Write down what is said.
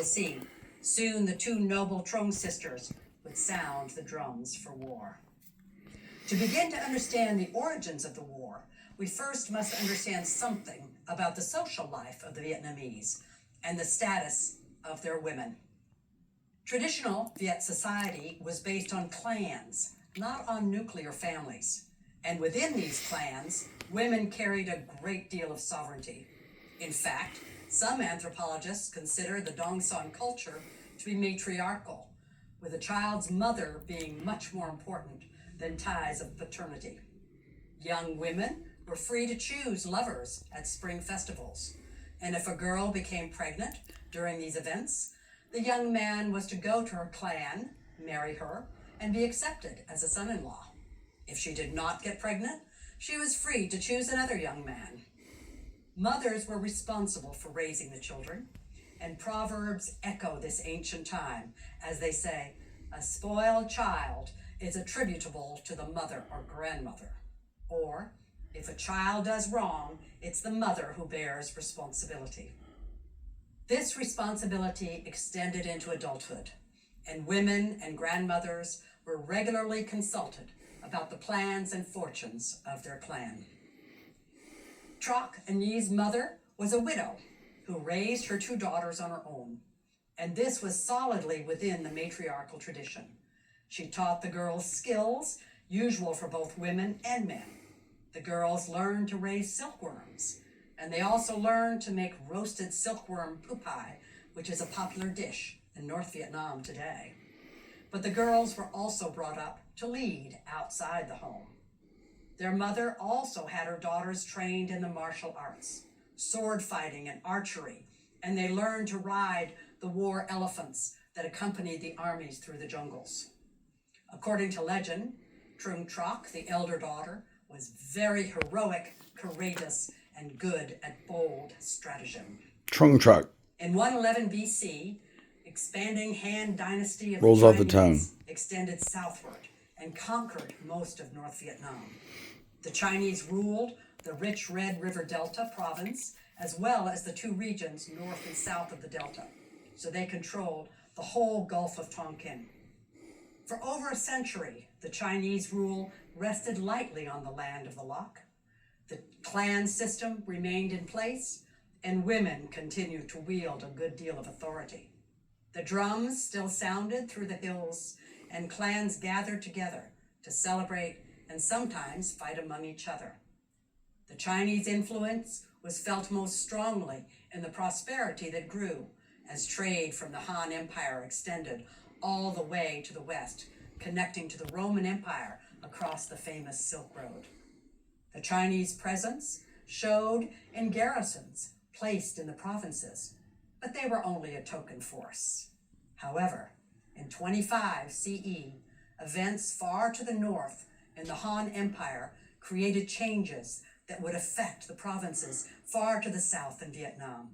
will see. Soon the two noble Trung sisters would sound the drums for war. To begin to understand the origins of the war, we first must understand something about the social life of the Vietnamese and the status of their women. Traditional Viet society was based on clans, not on nuclear families. And within these clans, women carried a great deal of sovereignty. In fact, some anthropologists consider the Dong Son culture to be matriarchal, with a child's mother being much more important than ties of paternity. Young women were free to choose lovers at spring festivals, and if a girl became pregnant during these events, the young man was to go to her clan, marry her, and be accepted as a son-in-law. If she did not get pregnant, she was free to choose another young man. Mothers were responsible for raising the children, and proverbs echo this ancient time as they say, "A spoiled child is attributable to the mother or grandmother," or, "If a child does wrong, it's the mother who bears responsibility." This responsibility extended into adulthood, and women and grandmothers were regularly consulted about the plans and fortunes of their clan. Troc and Yi's mother was a widow who raised her two daughters on her own, and this was solidly within the matriarchal tradition. She taught the girls skills usual for both women and men. The girls learned to raise silkworms, and they also learned to make roasted silkworm pupai, which is a popular dish in North Vietnam today. But the girls were also brought up to lead outside the home. Their mother also had her daughters trained in the martial arts, sword fighting and archery, and they learned to ride the war elephants that accompanied the armies through the jungles. According to legend, Trung Troc, the elder daughter, was very heroic, courageous, and good at bold stratagem. Trung Troc. In 111 BC, expanding Han dynasty of Rolls the off the Chinese tongue. extended southward and conquered most of North Vietnam. The Chinese ruled the rich Red River Delta province, as well as the two regions north and south of the Delta, so they controlled the whole Gulf of Tonkin. For over a century, the Chinese rule rested lightly on the land of the Loch. The clan system remained in place, and women continued to wield a good deal of authority. The drums still sounded through the hills, and clans gathered together to celebrate and sometimes fight among each other. The Chinese influence was felt most strongly in the prosperity that grew as trade from the Han Empire extended all the way to the west, connecting to the Roman Empire across the famous Silk Road. The Chinese presence showed in garrisons placed in the provinces, but they were only a token force. However, in 25 CE, events far to the north in the Han Empire created changes that would affect the provinces far to the south in Vietnam.